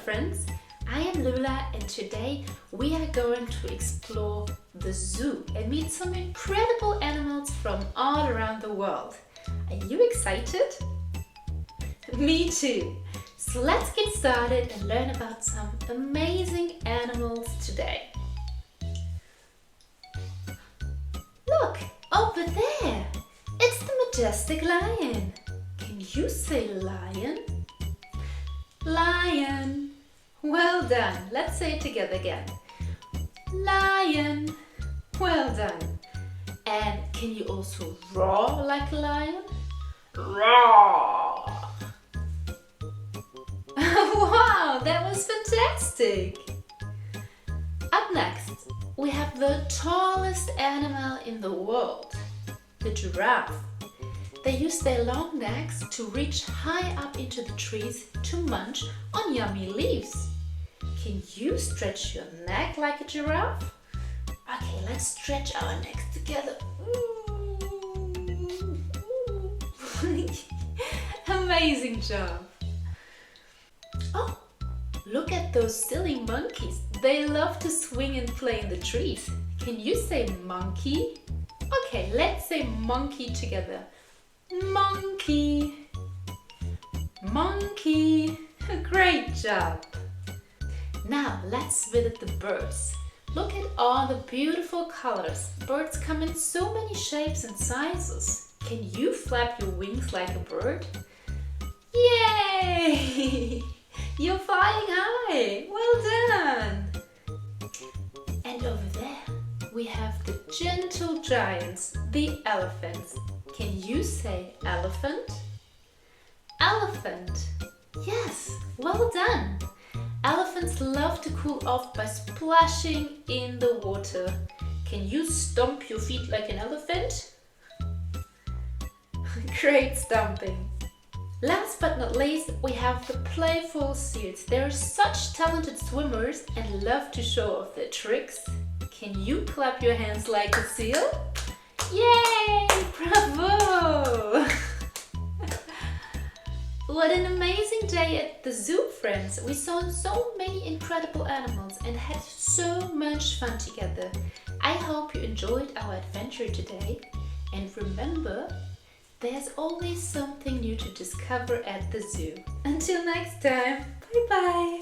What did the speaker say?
friends, I am Lula and today we are going to explore the zoo and meet some incredible animals from all around the world. Are you excited? Me too! So let's get started and learn about some amazing animals today. Look, over there! It's the majestic lion. Can you say lion? Lion. Well done. Let's say it together again. Lion. Well done. And can you also roar like a lion? Roar. Wow, that was fantastic. Up next, we have the tallest animal in the world, the giraffe. They use their long necks to reach high up into the trees to munch on yummy leaves. Can you stretch your neck like a giraffe? Okay, let's stretch our necks together. Amazing job! Oh, look at those silly monkeys. They love to swing and play in the trees. Can you say monkey? Okay, let's say monkey together. Monkey. Monkey. Great job! Now let's visit the birds. Look at all the beautiful colors. Birds come in so many shapes and sizes. Can you flap your wings like a bird? Yay! You're flying high! Well done! And over there we have the gentle giants, the elephants. Can you say elephant? Elephant! Yes, well done! Elephants love to cool off by splashing in the water. Can you stomp your feet like an elephant? Great stomping! Last but not least, we have the Playful Seals. They are such talented swimmers and love to show off their tricks. Can you clap your hands like a seal? Yay! Bravo! What an amazing day at the zoo, friends! We saw so many incredible animals and had so much fun together. I hope you enjoyed our adventure today. And remember, there's always something new to discover at the zoo. Until next time, bye-bye!